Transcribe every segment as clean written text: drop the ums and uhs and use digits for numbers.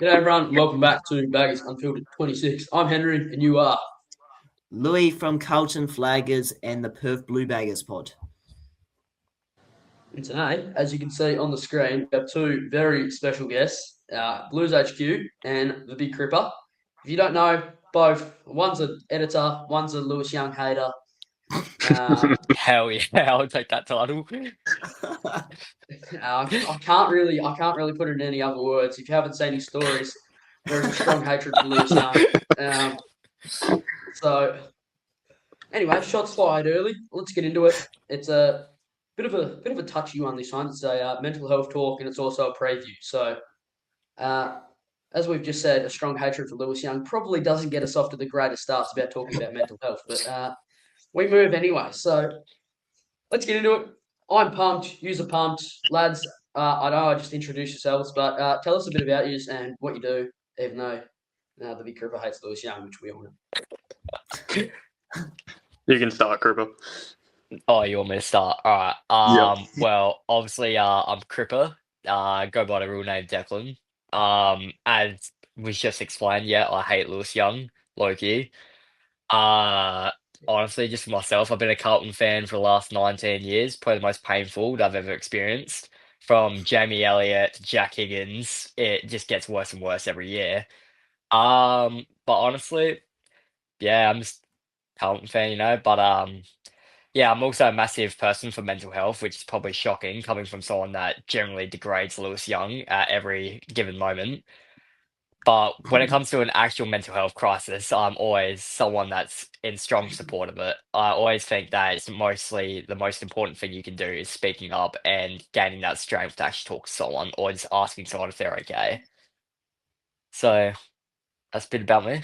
G'day everyone, welcome back to Baggers Unfiltered 26. I'm Henry and you are. Louis from Carlton Flaggers and the Perth Blue Baggers pod. And today, as you can see on the screen, we have two very special guests, Blues HQ and the Big Cripper. If you don't know, both, one's an editor, one's a Lewis Young hater. Hell yeah, I'll take that title. I can't really put it in any other words. If you haven't seen his stories, there is a strong hatred for Lewis Young. So anyway, shots fired early. Let's get into it. It's a bit of a touchy one this one. It's a mental health talk and it's also a preview. So, uh, as we've just said, a strong hatred for Lewis Young probably doesn't get us off to the greatest starts about talking about mental health, but we move anyway. So let's get into it. I'm pumped. Yous are pumped, lads. I know I just introduced yourselves, but tell us a bit about yous and what you do. Even though the Big Cripper hates Lewis Young, which we all know. You can start, Cripper. Oh, you want me to start? All right. Well, obviously, I'm Cripper. Go by the real name Declan. As was just explained, yeah, I hate Lewis Young, Loki. Uh, Honestly, just for myself, I've been a Carlton fan for the last 19 years. Probably the most painful that I've ever experienced. From Jamie Elliott to Jack Higgins, it just gets worse and worse every year. But honestly, yeah, I'm just Carlton fan, But yeah, I'm also a massive person for mental health, which is probably shocking coming from someone that generally degrades Lewis Young at every given moment. But when it comes to an actual mental health crisis, I'm always someone that's in strong support of it. I always think that it's mostly the most important thing you can do is speaking up and gaining that strength to actually talk to someone or just asking someone if they're okay. So that's a bit about me.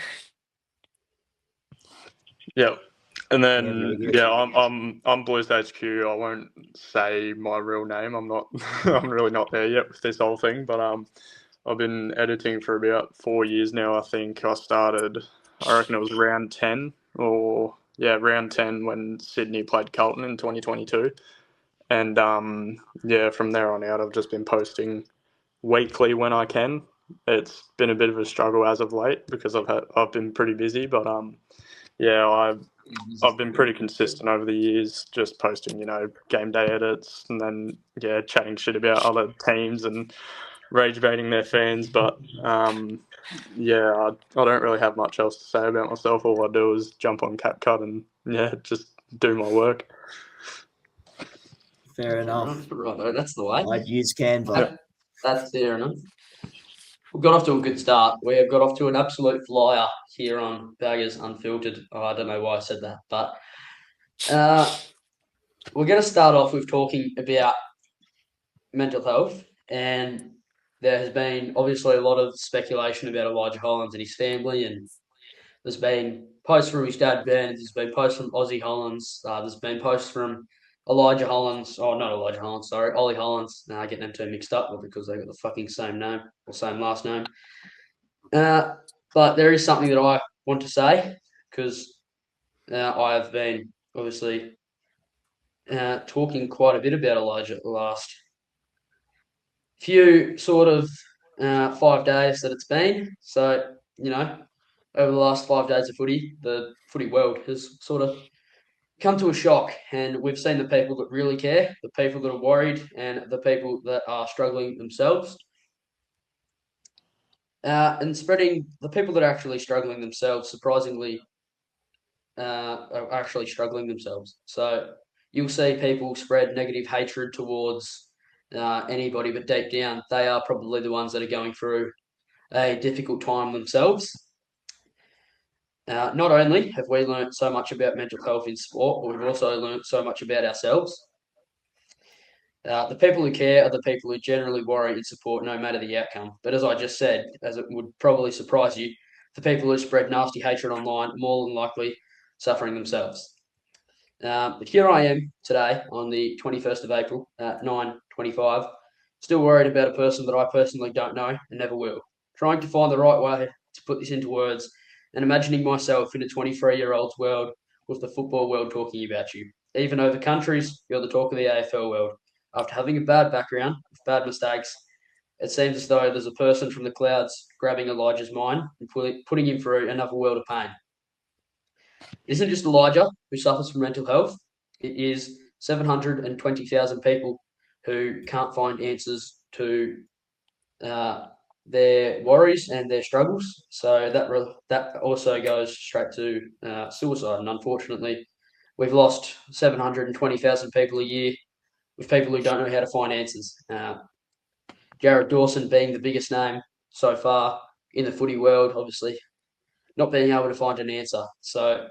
Yeah. And Yeah, then really good. yeah, I'm Blues HQ. I won't say my real name. I'm not I'm really not there yet with this whole thing, but I've been editing for about 4 years now. I think I started I reckon it was round 10 or yeah, round 10 when Sydney played Carlton in 2022. And yeah, from there on out I've just been posting weekly when I can. It's been a bit of a struggle as of late because I've been pretty busy, but yeah, I've been pretty consistent over the years, just posting, game day edits and then, yeah, chatting shit about other teams and rage baiting their fans. But, yeah, I don't really have much else to say about myself. All I do is jump on CapCut and, yeah, just do my work. Fair enough. Right, that's the way. I'd use Canva. That's fair enough. We got off to a good start. We have got off to an absolute flyer here on Baggers Unfiltered. Oh, I don't know why I said that, but we're going to start off with talking about mental health. And there has been obviously a lot of speculation about Elijah Hollands and his family. And there's been posts from his dad, Ben. There's been posts from Ozzy Hollands. There's been posts from Elijah Hollands. Oh, not Elijah Hollands, sorry. Ollie Hollands. Getting them two mixed up because they got the fucking same name or same last name. But there is something that I want to say because I have been obviously talking quite a bit about Elijah the last few sort of 5 days that it's been. So, over the last 5 days of footy, the footy world has sort of come to a shock, and we've seen the people that really care, the people that are worried, and the people that are struggling themselves. And spreading the people that are actually struggling themselves, surprisingly, are actually struggling themselves. So you'll see people spread negative hatred towards anybody, but deep down, they are probably the ones that are going through a difficult time themselves. Not only have we learnt so much about mental health in sport, but we've also learnt so much about ourselves. The people who care are the people who generally worry and support no matter the outcome. But as I just said, as it would probably surprise you, the people who spread nasty hatred online are more than likely suffering themselves. But here I am today on the 21st of April at 9:25, still worried about a person that I personally don't know and never will, trying to find the right way to put this into words and imagining myself in a 23-year-old's world with the football world talking about you. Even over countries, you're the talk of the AFL world. After having a bad background with bad mistakes, it seems as though there's a person from the clouds grabbing Elijah's mind and putting him through another world of pain. It isn't just Elijah who suffers from mental health. It is 720,000 people who can't find answers to their worries and their struggles. So that also goes straight to suicide. And unfortunately, we've lost 720,000 people a year with people who don't know how to find answers. Jared Dawson being the biggest name so far in the footy world, obviously not being able to find an answer. So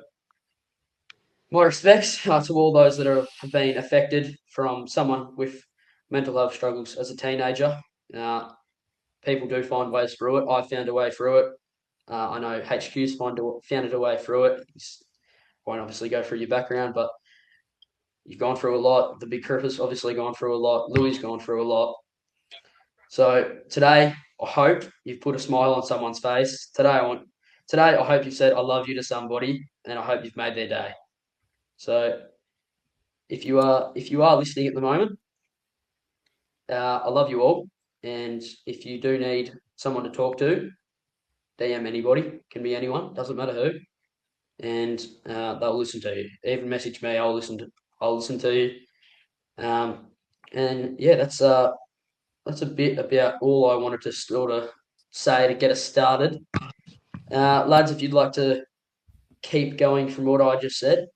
my respects to all those that have been affected from someone with mental health struggles as a teenager. People do find ways through it. I found a way through it. I know HQ's found a way through it. Won't obviously go through your background, but you've gone through a lot. The Big Cripper's obviously gone through a lot. Louis gone through a lot. So today, I hope you've put a smile on someone's face. Today, I hope you've said "I love you" to somebody, and I hope you've made their day. So, if you are listening at the moment, I love you all, and if you do need someone to talk to, DM anybody. Can be anyone. Doesn't matter who, and they'll listen to you. Even message me. I'll listen to you. And yeah, that's a bit about all I wanted to sort of say to get us started. Lads, if you'd like to keep going from what I just said.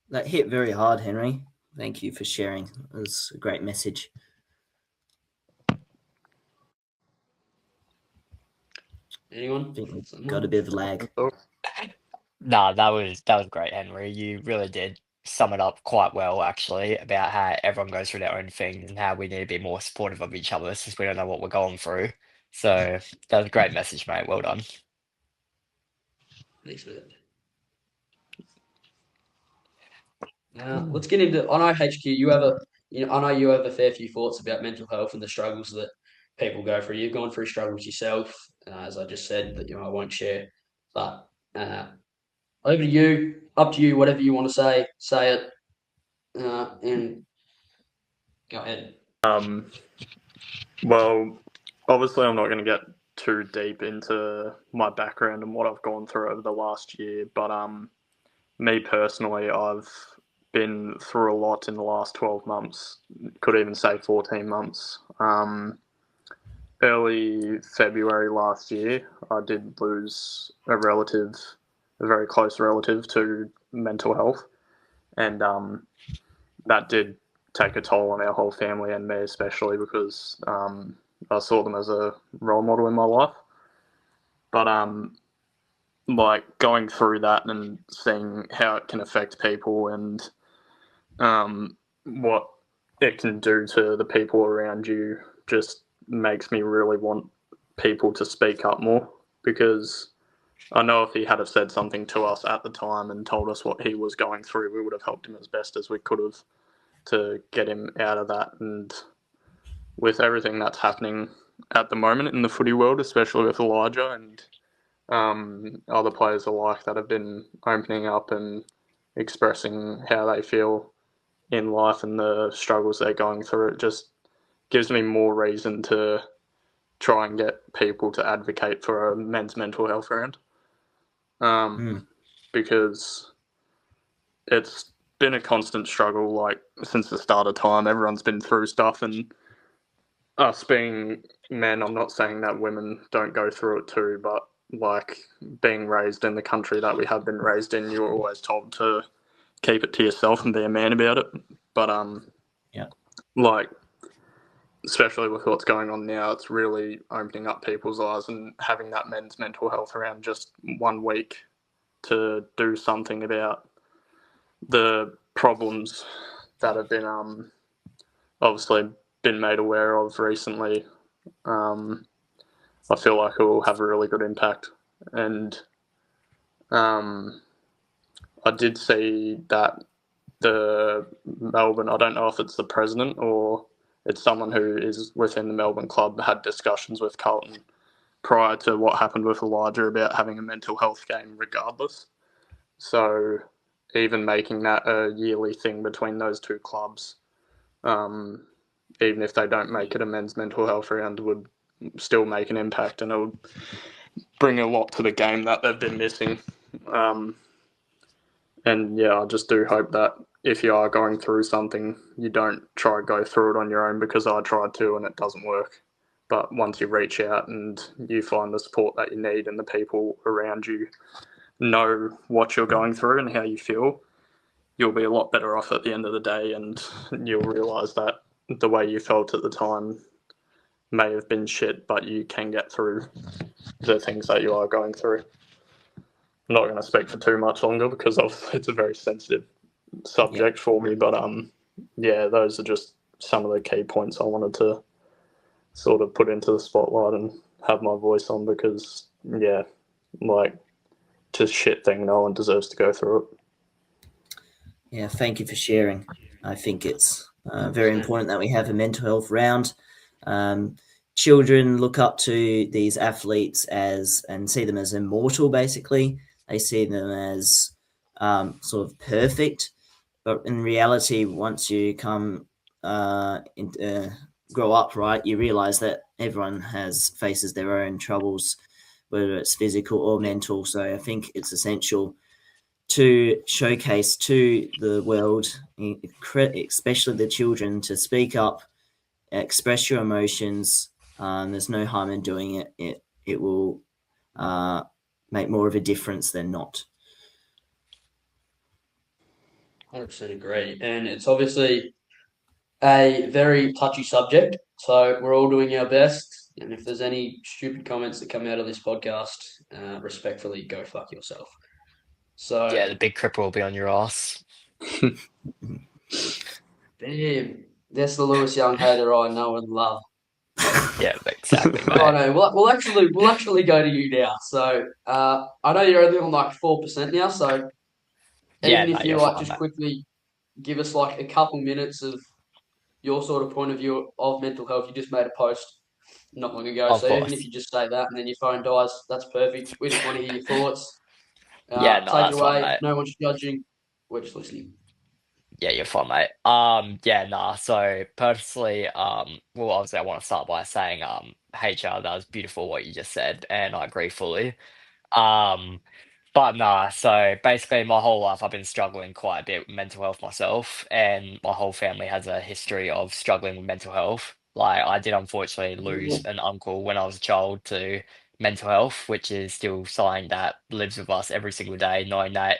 That hit very hard, Henry. Thank you for sharing. It was a great message. Anyone? I think we've got a bit of lag. Nah, that was great, Henry. You really did sum it up quite well, actually, about how everyone goes through their own thing and how we need to be more supportive of each other since we don't know what we're going through. So that was a great message, mate. Well done. Thanks for that. Let's get into. I know HQ. I know you have a fair few thoughts about mental health and the struggles that people go through. You've gone through struggles yourself, as I just said, that I won't share. But over to you. Up to you. Whatever you want to say it, and go ahead. Well, obviously, I'm not going to get too deep into my background and what I've gone through over the last year, but me personally, I've been through a lot in the last 12 months, could even say 14 months. Early February last year, I did lose a very close relative to mental health, and that did take a toll on our whole family and me especially because I saw them as a role model in my life. But like going through that and seeing how it can affect people and what it can do to the people around you just makes me really want people to speak up more, because I know if he had have said something to us at the time and told us what he was going through, we would have helped him as best as we could have to get him out of that. And with everything that's happening at the moment in the footy world, especially with Elijah and other players alike that have been opening up and expressing how they feel in life and the struggles they're going through, it just gives me more reason to try and get people to advocate for a men's mental health round. Because it's been a constant struggle, like since the start of time. Everyone's been through stuff, and us being men, I'm not saying that women don't go through it too, but like being raised in the country that we have been raised in, you're always told to keep it to yourself and be a man about it. But like especially with what's going on now, it's really opening up people's eyes, and having that men's mental health around just 1 week to do something about the problems that have been obviously been made aware of recently. I feel like it will have a really good impact. And I did see that the Melbourne, I don't know if it's the president or it's someone who is within the Melbourne club, had discussions with Carlton prior to what happened with Elijah about having a mental health game regardless. So even making that a yearly thing between those two clubs even if they don't make it a men's mental health round, would still make an impact, and it would bring a lot to the game that they've been missing. And yeah, I just do hope that if you are going through something, you don't try to go through it on your own, because I tried to and it doesn't work. But once you reach out and you find the support that you need and the people around you know what you're going through and how you feel, you'll be a lot better off at the end of the day, and you'll realise that the way you felt at the time may have been shit, but you can get through the things that you are going through. I'm not going to speak for too much longer because it's a very sensitive subject for me, but yeah, those are just some of the key points I wanted to sort of put into the spotlight and have my voice on, because yeah, like, it's a shit thing. No one deserves to go through it. Yeah, thank you for sharing. I think it's very important that we have a mental health round. Children look up to these athletes and see them as immortal, basically. They see them as sort of perfect. But in reality, once you grow up, right, you realize that everyone faces their own troubles, whether it's physical or mental. So I think it's essential to showcase to the world, especially the children, to speak up, express your emotions. There's no harm in doing it. It will make more of a difference than not. 100% agree. And it's obviously a very touchy subject. So we're all doing our best. And if there's any stupid comments that come out of this podcast, respectfully, go fuck yourself. So Yeah, the big cripper will be on your ass. damn, that's the Lewis Young hater I know and love. Yeah, exactly, mate. I know. We'll actually go to you now. So I know you're only on like 4% now. So Yeah, even no, if you you're like fine, just mate. quickly give us like a couple minutes of your sort of point of view of mental health. You just made a post not long ago. Of So even course. if you just say that and then your phone dies, that's perfect. We just want to hear your thoughts. Yeah, no, Take it that's fine, away. mate. No one's judging. We're just listening. Yeah, you're fine, mate. Yeah, nah. So personally, well, obviously, I want to start by saying, HR, that was beautiful what you just said, and I agree fully. Um, but nah. So basically, my whole life, I've been struggling quite a bit with mental health myself, and my whole family has a history of struggling with mental health. Like, I did unfortunately lose an uncle when I was a child to mental health, which is still something that lives with us every single day, knowing that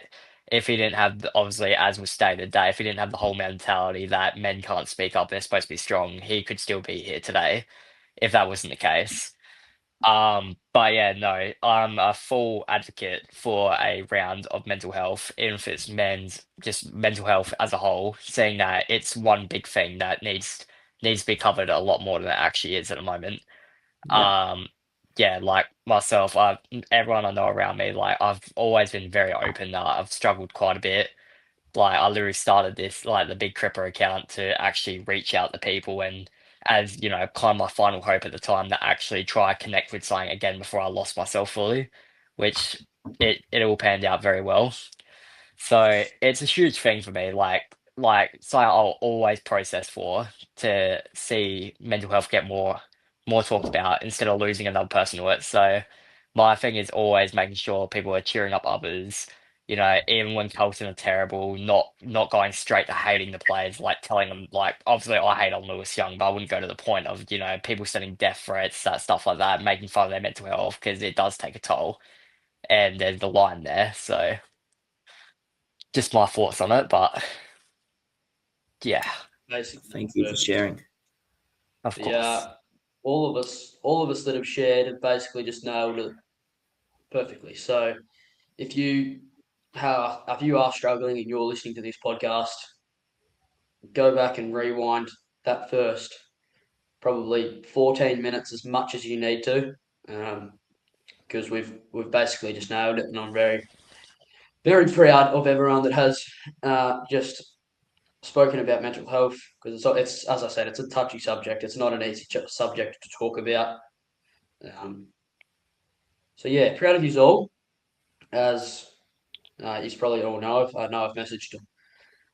if he didn't have, obviously, as was stated, that if he didn't have the whole mentality that men can't speak up, they're supposed to be strong, he could still be here today if that wasn't the case. But yeah, no, I'm a full advocate for a round of mental health, even if it's men's, just mental health as a whole, saying that it's one big thing that needs to be covered a lot more than it actually is at the moment. Yeah. Yeah, like myself, everyone I know around me, like I've always been very open. I've struggled quite a bit. Like I literally started this like the Big Cripper account to actually reach out to people and as you know, kind of my final hope at the time to actually try connect with something again before I lost myself fully, which it all panned out very well. So it's a huge thing for me, like something I'll always process for to see mental health get more talked about instead of losing another person to it. So my thing is always making sure people are cheering up others. You know, even when Carlton are terrible, not going straight to hating the players, like telling them like obviously I hate on Lewis Young, but I wouldn't go to the point of, you know, people sending death threats, that stuff like that, making fun of their mental health because it does take a toll and there's the line there. So just my thoughts on it, but yeah, Basically, Thank you for sharing. of course. yeah. All of us that have shared have basically just nailed it perfectly. So if you are struggling and you're listening to this podcast, go back and rewind that first probably 14 minutes as much as you need to, because we've basically just nailed it, and I'm very very proud of everyone that has just spoken about mental health, because it's as I said, it's a touchy subject. It's not an easy subject to talk about. Um, so yeah, proud of you all. As you probably all know, I know I've messaged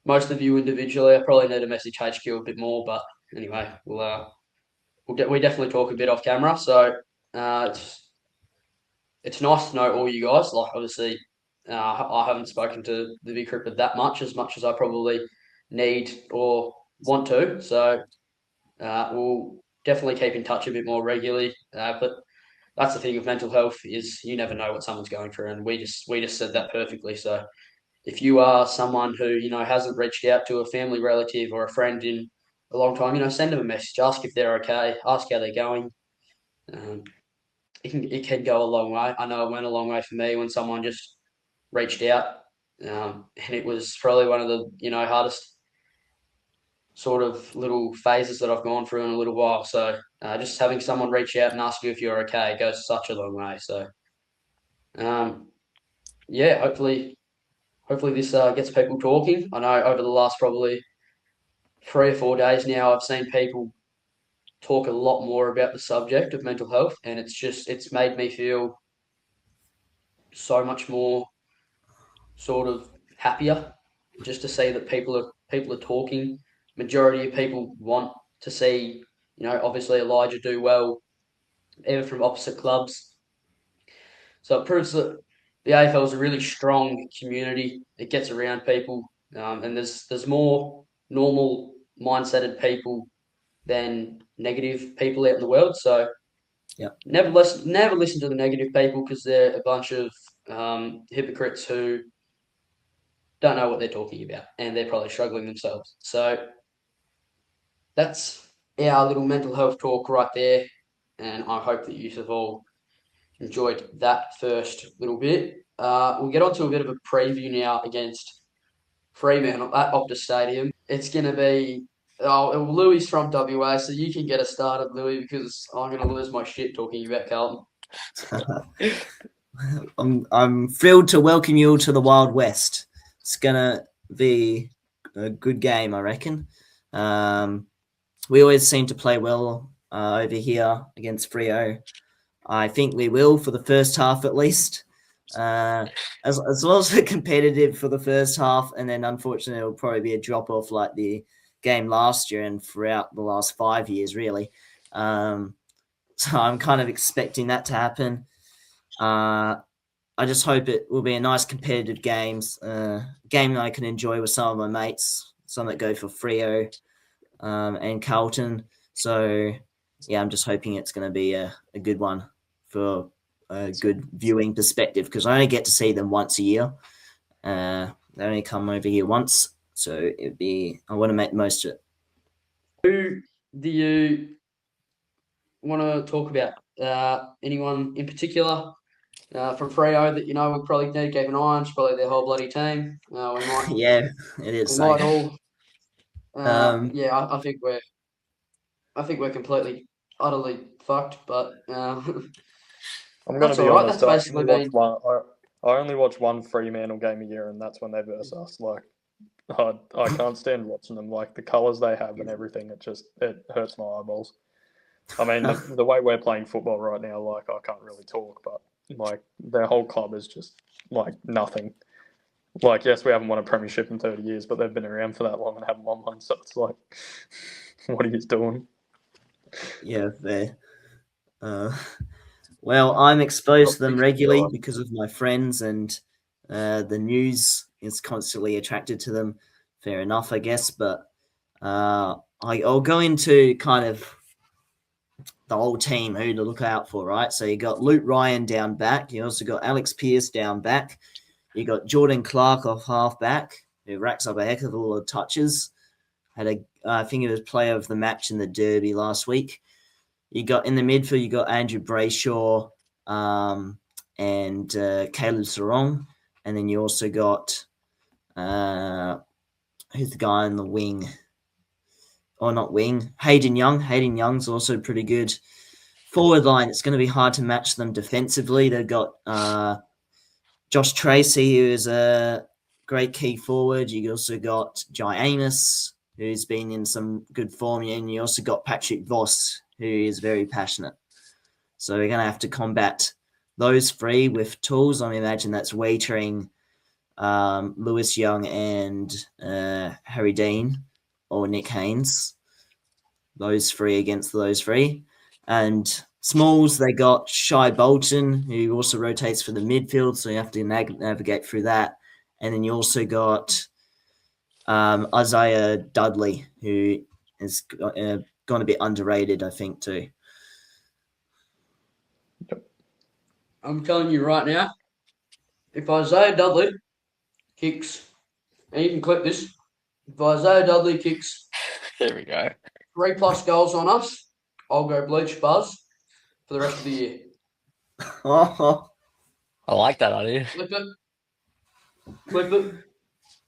most of you individually. I probably need to message HQ a bit more, but anyway, we definitely talk a bit off camera. So it's nice to know all you guys. Like, obviously, I haven't spoken to the Big Cripper that much as I probably need or want to. So we'll definitely keep in touch a bit more regularly. But that's the thing with mental health, is you never know what someone's going through, and we just said that perfectly. So if you are someone who hasn't reached out to a family relative or a friend in a long time, send them a message, ask if they're okay, ask how they're going. It can go a long way. I know it went a long way for me when someone just reached out, and it was probably one of the hardest sort of little phases that I've gone through in a little while. So just having someone reach out and ask you if you're okay goes such a long way. So yeah, hopefully this gets people talking. I know over the last probably 3 or 4 days now, I've seen people talk a lot more about the subject of mental health, and it's made me feel so much more sort of happier just to see that people are talking. Majority of people want to see, obviously Elijah do well, even from opposite clubs. So it proves that the AFL is a really strong community. It gets around people, and there's more normal mindseted people than negative people out in the world. So yeah, never listen to the negative people, because they're a bunch of hypocrites who don't know what they're talking about, and they're probably struggling themselves. So that's our little mental health talk right there, and I hope that you have all enjoyed that first little bit. We'll get on to a bit of a preview now against Fremantle at Optus Stadium. It's going to be Louis from WA, so you can get us started, Louis, because I'm going to lose my shit talking about Carlton. I'm thrilled to welcome you all to the Wild West. It's gonna be a good game, I reckon. We always seem to play well over here against Freo. I think we will for the first half at least. As well as competitive for the first half, and then unfortunately it'll probably be a drop off like the game last year and throughout the last 5 years, really. So I'm kind of expecting that to happen. I just hope it will be a nice competitive game that I can enjoy with some of my mates, some that go for Freo and Carlton. So yeah, I'm just hoping it's going to be a good one for a good viewing perspective, because I only get to see them once a year. They only come over here once, so I want to make the most of it. Who do you want to talk about? Anyone in particular from Freo that we probably need to keep an eye on? It's probably their whole bloody team. We might, yeah, it is. We might all. Yeah, I think we're completely, utterly fucked. But I'm going to be honest. I only watch one Fremantle game a year, and that's when they verse us. Like, I can't stand watching them. Like, the colours they have and everything, it hurts my eyeballs. I mean, the way we're playing football right now, like, I can't really talk, but like their whole club is just like nothing. Like, yes, we haven't won a premiership in 30 years, but they've been around for that long and haven't won one. So it's like, what are you doing? Yeah, fair. Well, I'm exposed to them regularly because of my friends, and the news is constantly attracted to them. Fair enough, I guess. But I'll go into kind of the whole team, who to look out for, right? So you got Luke Ryan down back. You also got Alex Pearce down back. You got Jordan Clark off half back, who racks up a heck of a lot of touches. I think he was player of the match in the derby last week. You got in the midfield, you got Andrew Brayshaw and Caleb Sarong. And then you also got who's the guy in the wing? Or not wing, Hayden Young. Hayden Young's also pretty good. Forward line, it's going to be hard to match them defensively. They've got Josh Tracy, who is a great key forward. You also got Jai Amos, who's been in some good form. And you also got Patrick Voss, who is very passionate. So we're going to have to combat those three with tools. I imagine that's Waitering, Lewis Young, and Harry Dean or Nick Haynes. those three against those three. And smalls, they got Shy Bolton, who also rotates for the midfield, so you have to navigate through that. And then you also got Isaiah Dudley, who is going to be underrated, I think, too. I'm telling you right now, if Isaiah Dudley kicks, and you can clip this, if Isaiah Dudley kicks There we go. 3+ goals on us, I'll go bleach Buzz for the rest of the year. Oh, I like that idea. Clip it. Clip it.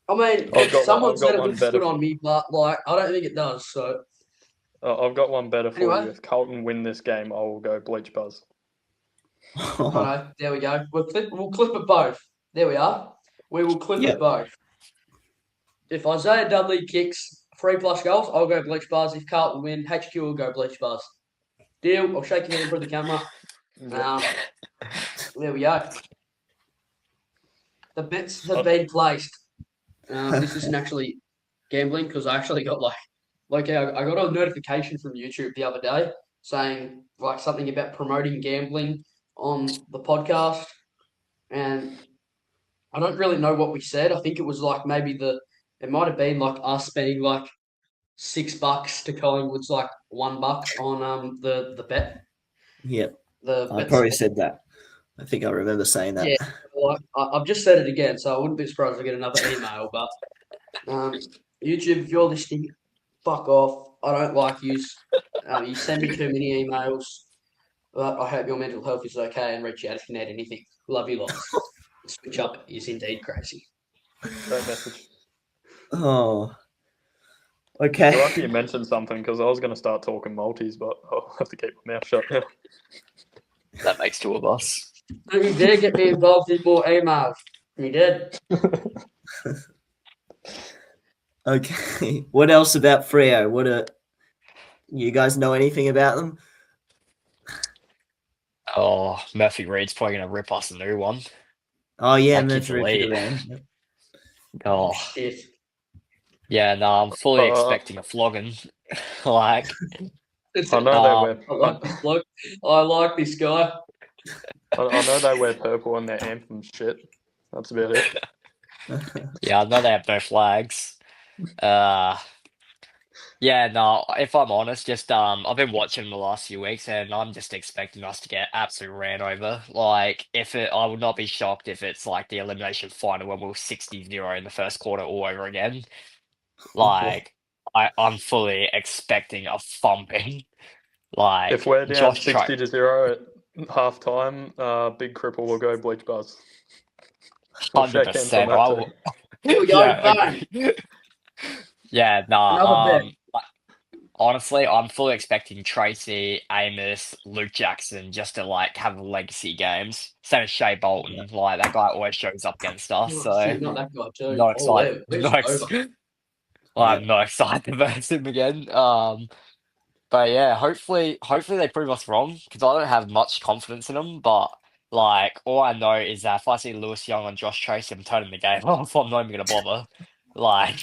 I mean, I've got someone one- said it one looks better good on me, but like I don't think it does. So I've got one better for Anyway. you. If Carlton win this game, I will go bleach Buzz. I know. There we go. We'll clip it both. There we are. We will clip Yep. it both. If Isaiah Dudley kicks 3+ goals, I'll go bleach Buzz. If Carlton win, HQ will go bleach Buzz. Deal. I'll shake your hand for the camera. There we go. The bets have been placed. This isn't actually gambling because I actually got I got a notification from YouTube the other day saying like something about promoting gambling on the podcast, and I don't really know what we said. I think it was like maybe it might have been like us spending like $6 to Collingwood's like $1 on the bet. Yep. The I bet probably spot. said that. I think I remember saying that. Yeah. Well, I've just said it again, so I wouldn't be surprised if I get another email. But YouTube, if you're listening, fuck off. I don't like you. You send me too many emails. But I hope your mental health is okay and reach out if you need anything. Love you lots. Switch up is indeed crazy. Great message. Oh. You're Okay. lucky you mentioned something because I was going to start talking multis, but I'll have to keep my mouth shut now. That makes two of us. Don't you dare get me involved in more emails. You did. Okay. What else about Freo? You guys know anything about them? Oh, Murphy Reed's probably going to rip us a new one. Oh yeah, That kid's Murphy elite. around. Oh, Shit. yeah, no, I'm fully expecting a flogging. Like, I know I like this bloke. I like this guy. I know they wear purple on their anthem shit. That's about it. yeah, I know they have no flags. Yeah, no, if I'm honest, just I've been watching the last few weeks and I'm just expecting us to get absolutely ran over. Like, I would not be shocked if it's like the elimination final when we're 60-0 in the first quarter all over again. Like, I'm fully expecting a thumping. Like, If we're down Josh 60-0 at half time, Big Cripple will go bleach Buzz. We'll shake hands on 100%. that I too. will. Here we go. Yeah, Bang. agree. Yeah, nah. Another bet. Honestly, I'm fully expecting Tracy, Amos, Luke Jackson just to like have legacy games. Same as Shea Bolton. Like that guy always shows up against us. Oh, So shit, not that guy too. not excited. We're Not over. I'm not excited to verse him again. But yeah, hopefully they prove us wrong because I don't have much confidence in them. But like, all I know is that if I see Lewis Young and Josh Tracy, I'm turning the game off. I'm not even gonna bother. Like,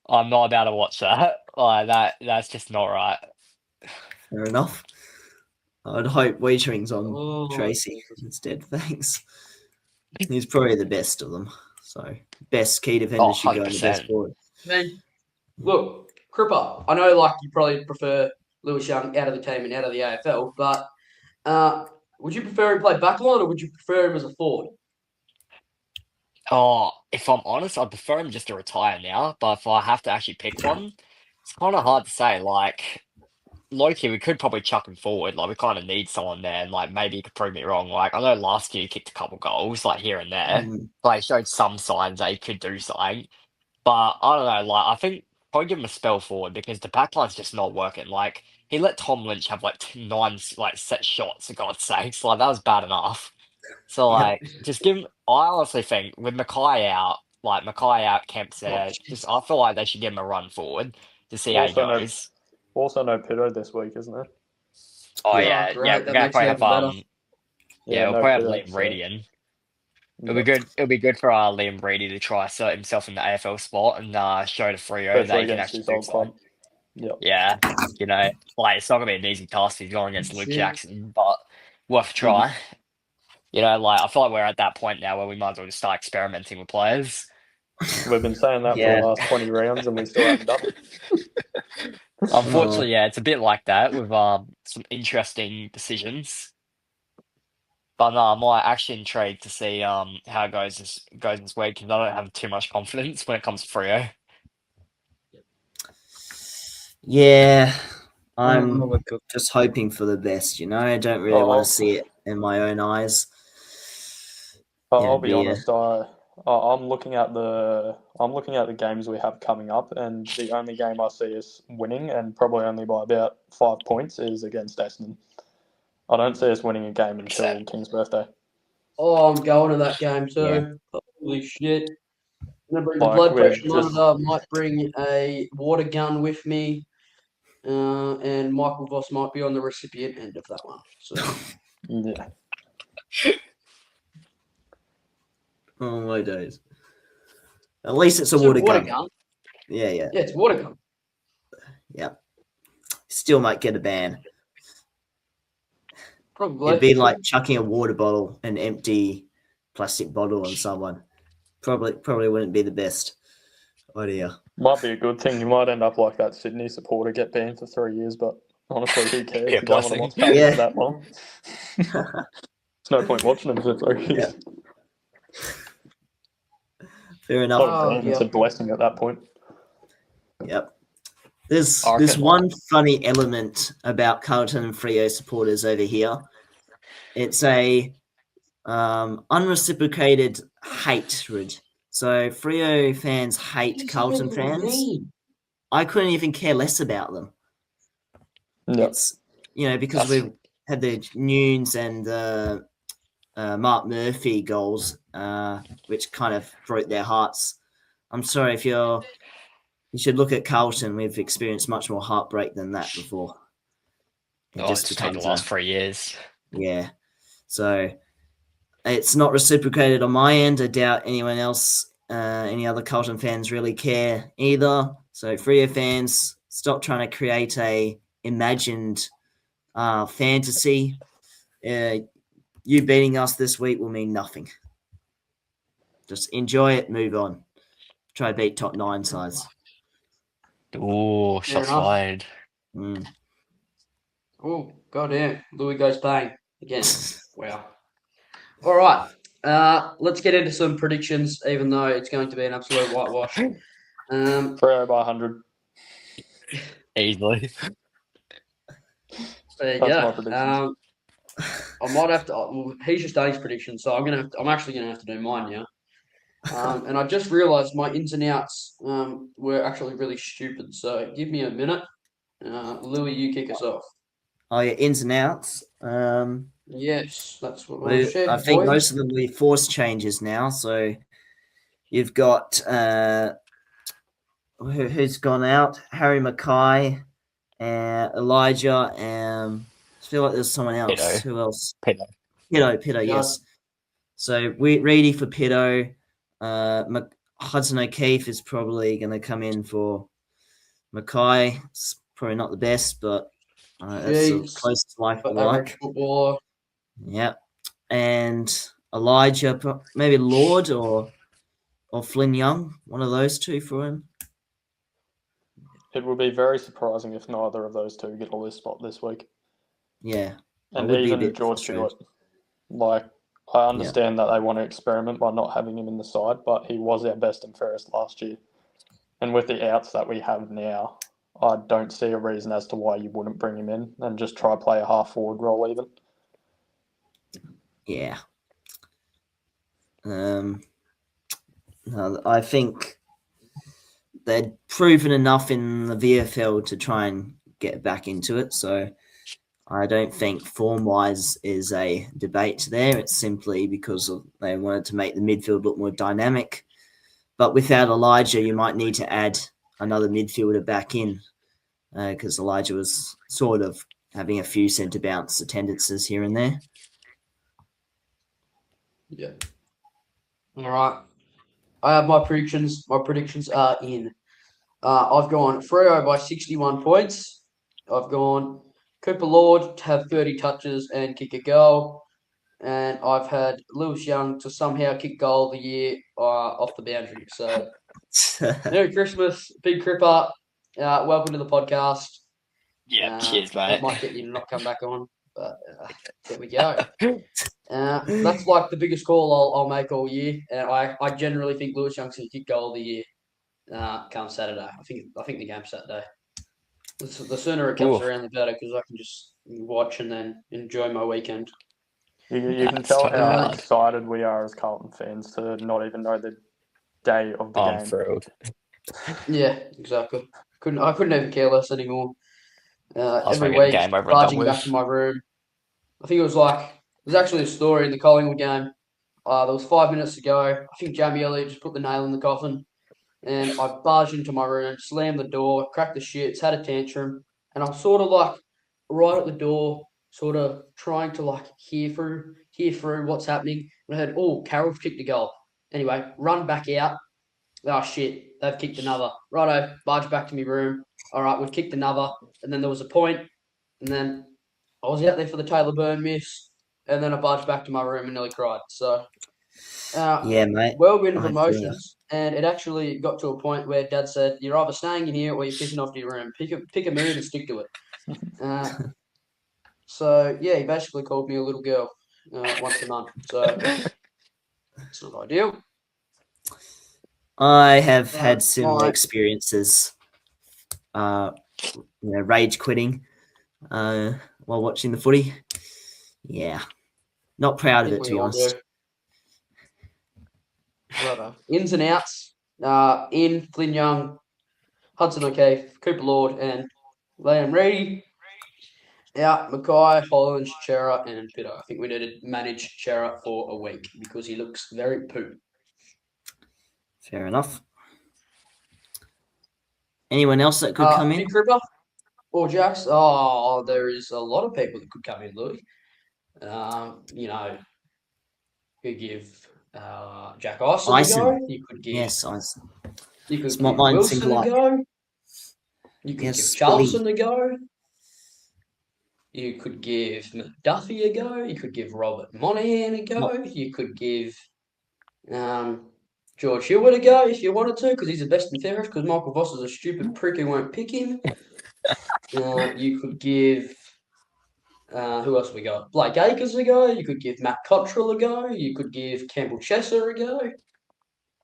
I'm not about to watch that. Like that's just not right. Fair enough. I'd hope wagering's on Oh, Tracy instead. Thanks. He's probably the best of them. So best key defender Oh, should go in the best 100%. forward. man. Look, Cripper, I know like you probably prefer Lewis Young out of the team and out of the AFL, but would you prefer him play backline or would you prefer him as a forward? Oh, if I'm honest, I'd prefer him just to retire now. But if I have to actually pick one, it's kind of hard to say. Like, Loki, we could probably chuck him forward. Like, we kind of need someone there, and like maybe he could prove me wrong. Like, I know last year he kicked a couple goals, like here and there. Mm. Like, showed some signs that he could do something. But I don't know. Like, I think probably give him a spell forward because the backline's just not working. Like, he let Tom Lynch have like 9 like set shots. For God's sakes, like that was bad enough. So like, just give him. I honestly think with Mackay out, Kemp's there. Just I feel like they should give him a run forward to see how he Also, no- goes. Also, no Pitto this week, isn't there? Oh Yeah, yeah, great. yeah. That We're gonna makes probably it have even better. yeah, we'll no probably have Pitto, Liam so- Reedy in. It'll be good. It'll be good for Liam Reedy to try assert himself in the AFL spot and show to Freo that Especially he can against actually his do old club. something. Yeah, like it's not gonna be an easy task if you're going against Luke Shit. Jackson, but worth a try. Like I feel like we're at that point now where we might as well just start experimenting with players. We've been saying that for Yeah. the last 20 rounds and we still haven't done it. Unfortunately, yeah, it's a bit like that with some interesting decisions. But no, I'm like actually intrigued to see how it goes this week because I don't have too much confidence when it comes to Freo. Yeah, I'm Oh, just hoping for the best. I don't really want to see it in my own eyes. I'll be honest. I'm looking at the games we have coming up, and the only game I see us winning, and probably only by about 5 points, is against Essendon. I don't see us winning a game until King's birthday. Oh, I'm going to that game too. Yeah. Holy shit. I'm going to bring the Like, blood we're pressure monitor. I might bring a water gun with me. And Michael Voss might be on the recipient end of that one. So Yeah. Oh my days. At least it's a water gun. Yeah. Yeah, it's a water gun. Yeah. Still might get a ban. Probably. It'd be like chucking a water bottle, an empty plastic bottle on someone. Probably wouldn't be the best idea. Might be a good thing. You might end up like that Sydney supporter, get banned for 3 years, but honestly, who cares? Yeah, You don't want to watch Yeah. for that long. There's no point watching them for 3 years. Fair enough. It's a blessing at that point. Yep. There's one funny element about Carlton and Freo supporters over here. It's a unreciprocated hatred. So Freo fans hate Carlton fans. I couldn't even care less about them. Yeah. It's because we've had the Nunes and Mark Murphy goals, which kind of broke their hearts. I'm sorry if you should look at Carlton. We've experienced much more heartbreak than that before. Just take the last 3 years. Yeah. So it's not reciprocated on my end. I doubt anyone else, any other Carlton fans really care either. So Freo fans, stop trying to create a imagined fantasy. You beating us this week will mean nothing. Just enjoy it, move on. Try to beat top 9 sides. Ooh, shots fired. Oh, goddamn. Louis goes bang again. Wow. All right. Let's get into some predictions, even though it's going to be an absolute whitewash. Freo by 100. Easily. There you That's go. my predictions. I might have to. Well, he's just done his prediction, so I'm actually gonna have to do mine now. And I just realised my ins and outs were actually really stupid. So give me a minute. Louis, you kick us off. Oh yeah, ins and outs. Yes, that's what I think most of them will be forced changes now. So you've got who's gone out? Harry Mackay, Elijah, and I feel like there's someone else. Pitto. Who else? Pitto. Pitto, yes. So Reedy for Pitto. Hudson O'Keefe is probably going to come in for Mackay. It's probably not the best, but that's the closest life I like. Footballer. Yeah. And Elijah, maybe Lord or Flynn Young, one of those two for him. It would be very surprising if neither of those two get a list spot this week. Yeah. And even George Stewart. Like, I understand that they want to experiment by not having him in the side, but he was our best and fairest last year. And with the outs that we have now, I don't see a reason as to why you wouldn't bring him in and just try play a half-forward role even. Yeah. I think they'd proven enough in the VFL to try and get back into it. So I don't think form-wise is a debate there. It's simply because they wanted to make the midfield look more dynamic. But without Elijah, you might need to add another midfielder back in because Elijah was sort of having a few centre bounce attendances here and there. Yeah. All right. I have my predictions. My predictions are in. I've gone Freo by 61 points. I've gone Cooper Lord to have 30 touches and kick a goal. And I've had Lewis Young to somehow kick goal of the year off the boundary. So, Merry Christmas, Big Cripper. Welcome to the podcast. Yeah, cheers, That mate. might get you to not come back on, but there we go. That's like the biggest call I'll make all year. And I generally think Lewis Young's going to kick goal of the year come Saturday. I think the game's Saturday. The sooner it comes Ooh. around, the better, because I can just watch and then enjoy my weekend. You can That's tell totally how right. excited we are as Carlton fans to not even know the day of the I'm game. thrilled. Yeah, exactly. I couldn't even care less anymore. was Every making the week, game over and done barging back with. to my room. I think there's actually a story in the Collingwood game. There was 5 minutes to go. I think Jamie Elliott just put the nail in the coffin. And I barged into my room, slammed the door, cracked the shits, had a tantrum. And I'm sort of like right at the door, sort of trying to like hear through what's happening. And I heard, oh, Carroll's kicked a goal. Anyway, run back out. Oh shit, they've kicked another. Righto, barge back to my room. All right, we've kicked another. And then there was a point, and then I was out there for the Taylor Byrne miss, and then I barged back to my room and nearly cried. So, Yeah, mate. whirlwind of I feel that. emotions, and it actually got to a point where Dad said, "You're either staying in here or you're pissing off to your room. Pick a mood and stick to it." So yeah, he basically called me a little girl once a month. So it's not ideal. I have had similar my- experiences, rage quitting while watching the footy. Yeah, not proud of it, to be honest. Righto. Ins and outs. In Flynn Young, Hudson O'Keefe, Cooper Lord, and Liam Reedy. Out Mackay, Holland, Chera, and Pitter. I think we need to manage Chera for a week because he looks very poop. Fair enough. Anyone else that could come in? Big Cripper or Jax? Oh, there is a lot of people that could come in, Louis. Could give Jack Ison a go. You could give Ison. You could It's give not mine, Wilson single a life. go. You could Yes, give Charleston a go. You could give McDuffie a go. You could give Robert Monahan a go. You could give George Hewitt a go if you wanted to, because he's the best and fairest, because Michael Voss is a stupid prick who won't pick him. You could give who else have we got? Blake Acres a go. You could give Matt Cottrell a go. You could give Campbell Chesser a go.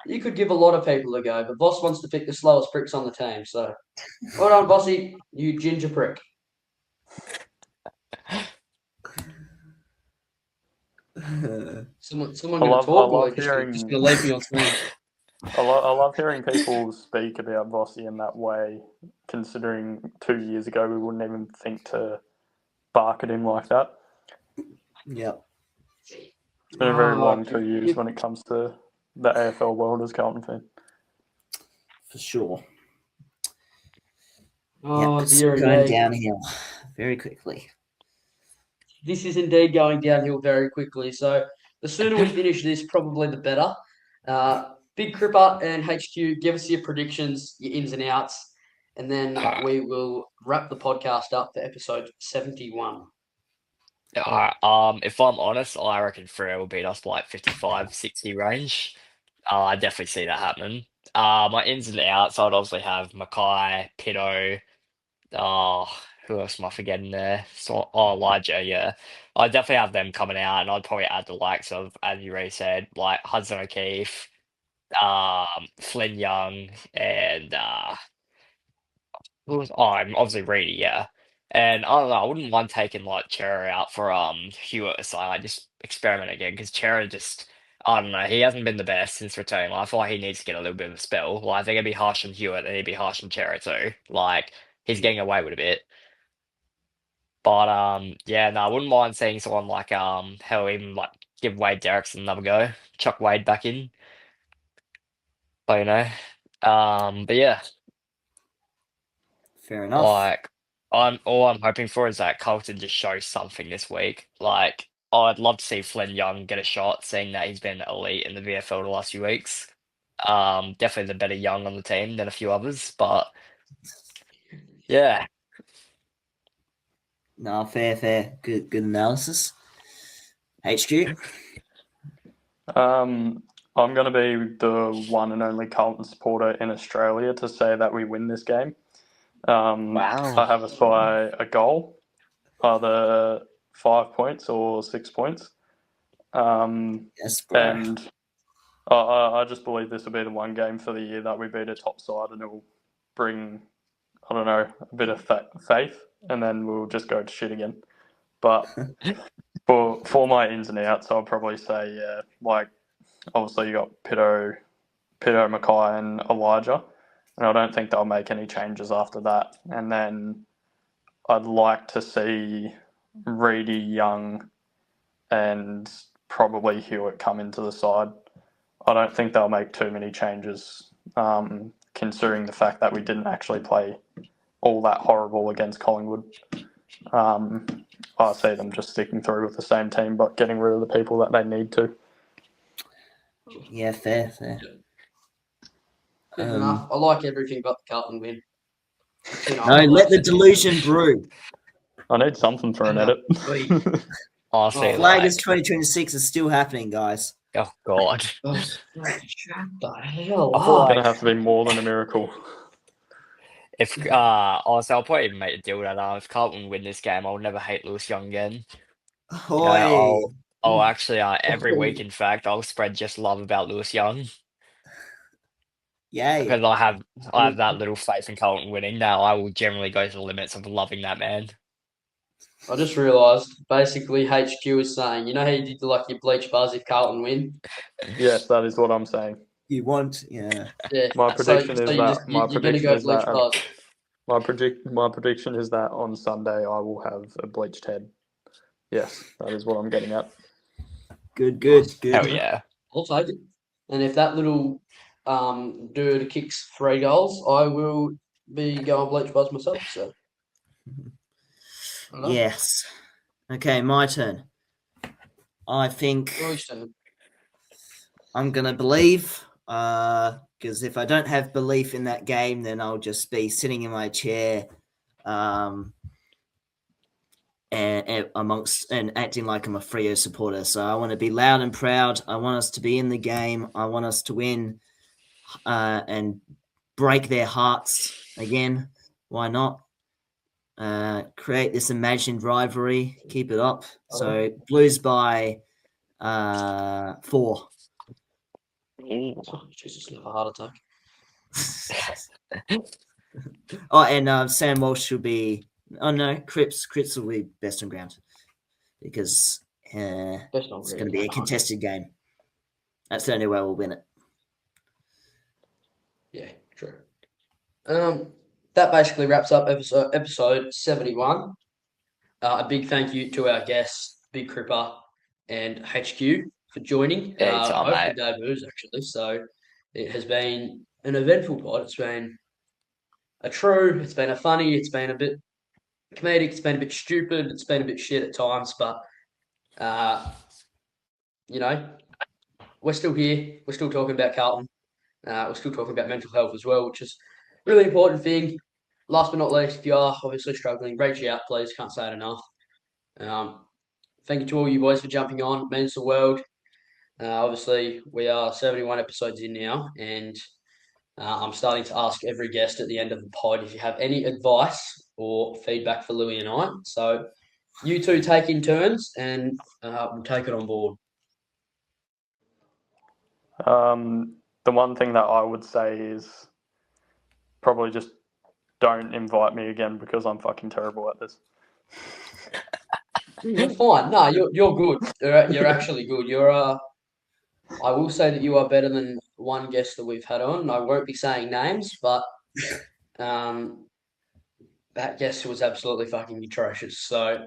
You could give a lot of people a go, but Voss wants to pick the slowest pricks on the team. So, well done, Bossy, you ginger prick. Someone going to talk, or just going to leave me on screen? I love hearing people speak about Bossy in that way, considering 2 years ago we wouldn't even think to bark at him like that. Yep. It's been a very long 2 years when it comes to the AFL world as Carlton fan. For sure. Oh, it's dear, going downhill very quickly. This is indeed going downhill very quickly. So the sooner we finish this, probably the better. Big Cripper and HQ, give us your predictions, your ins and outs, and then we will wrap the podcast up for episode 71. If I'm honest, I reckon Freo will beat us by like 55, 60 range. I definitely see that happening. My ins and outs, I'd obviously have Mackay, Pitto. Who else am I forgetting there? Elijah, yeah. I definitely have them coming out, and I'd probably add the likes of, as you already said, like Hudson O'Keefe, Flynn Young, and I'm obviously Reedy, yeah. And I don't know, I wouldn't mind taking like Chera out for Hewitt aside, like just experiment again, because Chera just I don't know, he hasn't been the best since returning. Like, I feel like he needs to get a little bit of a spell. Like, if they're gonna be harsh on Hewitt, they need to be harsh on Chera too. Like, he's getting away with a bit. But yeah, no, I wouldn't mind seeing someone like hell even like give Wade Derrickson another go, chuck Wade back in. But but yeah. Fair enough. Like, all I'm hoping for is that Carlton just shows something this week. Like, I'd love to see Flynn Young get a shot, seeing that he's been elite in the VFL the last few weeks. Definitely the better young on the team than a few others, but yeah. No, fair. Good analysis. HQ. I'm going to be the one and only Carlton supporter in Australia to say that we win this game. Wow. I have us by a goal, either 5 points or 6 points. Yes, bro. And I just believe this will be the one game for the year that we beat a top side, and it will bring, I don't know, a bit of faith, and then we'll just go to shit again. But for my ins and outs, I'll probably say, yeah, like, obviously you got Pito, Mackay, and Elijah, and I don't think they'll make any changes after that. And then I'd like to see Reedy, Young, and probably Hewitt come into the side. I don't think they'll make too many changes, considering the fact that we didn't actually play all that horrible against Collingwood. I see them just sticking through with the same team, but getting rid of the people that they need to. Yeah, fair. Good enough. I like everything but the Carlton win. No, let the delusion brew. I need something for an edit. Honestly, Flaggers 2026 is still happening, guys. oh god. Shut the hell I feel up. It's going to have to be more than a miracle. If honestly, I'll probably even make a deal with that. If Carlton win this game, I'll never hate Lewis Young again. I'll actually every week, in fact, I'll spread just love about Lewis Young. Yeah. Because I have that little faith in Carlton winning. Now I will generally go to the limits of loving that man. I just realised, basically, HQ is saying, you know how you did like your bleach buzz if Carlton win? Yes, that is what I'm saying. You want, yeah. My prediction is that. You're going to go bleach buzz. My prediction is that on Sunday I will have a bleached head. Yes, that is what I'm getting at. Good. Hell yeah. I'll take it. And if that little dude kicks 3 goals, I will be going bleach buzz myself. So. Yes. Okay, my turn. I think I'm going to believe, because if I don't have belief in that game, then I'll just be sitting in my chair and acting like I'm a Freo supporter. So I want to be loud and proud. I want us to be in the game. I want us to win and break their hearts again. Why not? Create this imagined rivalry. Keep it up. So Blues by 4. Oh, Jesus, have a heart attack. And Sam Walsh will be. Oh no, Cripps will be best on ground because it's going to be a contested game. That's the only way we'll win it. Yeah, true. That basically wraps up episode 71. A big thank you to our guests, Big Cripper and HQ, for joining. Anytime, both mate. the debuts, actually. So it has been an eventful pod. It's been it's been a funny, it's been a bit comedic, it's been a bit stupid, it's been a bit shit at times, but we're still here. We're still talking about Carlton. We're still talking about mental health as well, which is a really important thing. Last but not least, if you are obviously struggling, reach out, please. Can't say it enough. Thank you to all you boys for jumping on. It means the world. Obviously, we are 71 episodes in now, and I'm starting to ask every guest at the end of the pod if you have any advice or feedback for Louis and I. So you two take in turns, and we'll take it on board. The one thing that I would say is probably just don't invite me again because I'm fucking terrible at this. You're fine. No, you're good. You're actually good. I will say that you are better than one guest that we've had on. I won't be saying names, but that guest was absolutely fucking atrocious. So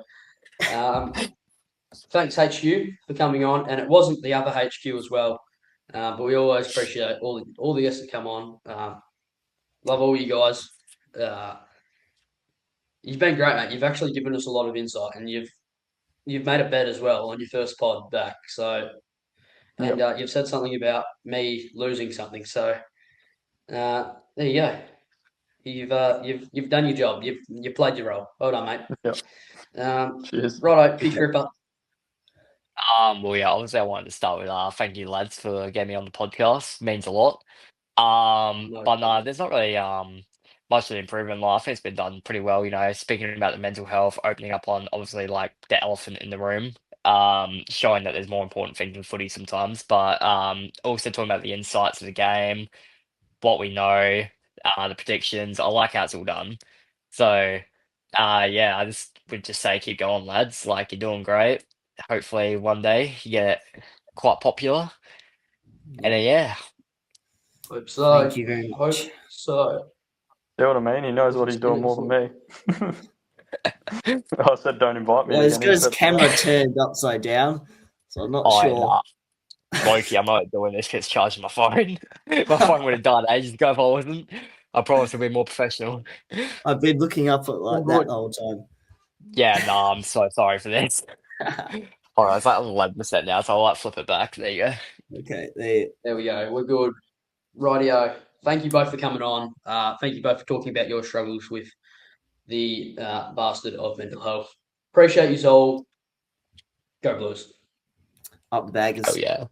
thanks HQ for coming on, and it wasn't the other HQ as well. But we always appreciate all the guests that come on. Love all you guys. You've been great, mate. You've actually given us a lot of insight, and you've made a bet as well on your first pod back. So and you've said something about me losing something. So there you go. You've done your job. You've played your role. Well done, mate. Cheers. Righto, P Cripper. Well, yeah, obviously I wanted to start with thank you lads for getting me on the podcast. Means a lot. No But no, problem. there's not really much of an improvement. Like, I think it's been done pretty well. Speaking about the mental health, opening up on obviously like the elephant in the room, showing that there's more important things than footy sometimes. But also talking about the insights of the game, what we know, the predictions. I like how it's all done. So, yeah, I just would just say keep going, lads. Like you're doing great. Hopefully one day you get quite popular. And yeah, Hope so. Thank you very Hope much. so. See what I mean? He knows what he's doing more than me. I said don't invite me Well, it's again. got his camera turned upside down, so I'm not sure. nah. Loki, I'm not doing this because charging my phone. My phone would have died ages ago if I wasn't. I promise to be more professional. I've been looking up at like that the whole time. Yeah, no, I'm so sorry for this. All right, it's like 11% now, so I'll like flip it back. There you go. Okay, There we go. We're good. Rightio. Thank you both for coming on. Thank you both for talking about your struggles with the bastard of mental health. Appreciate you all. Go Blues. up the baggers. Oh yeah.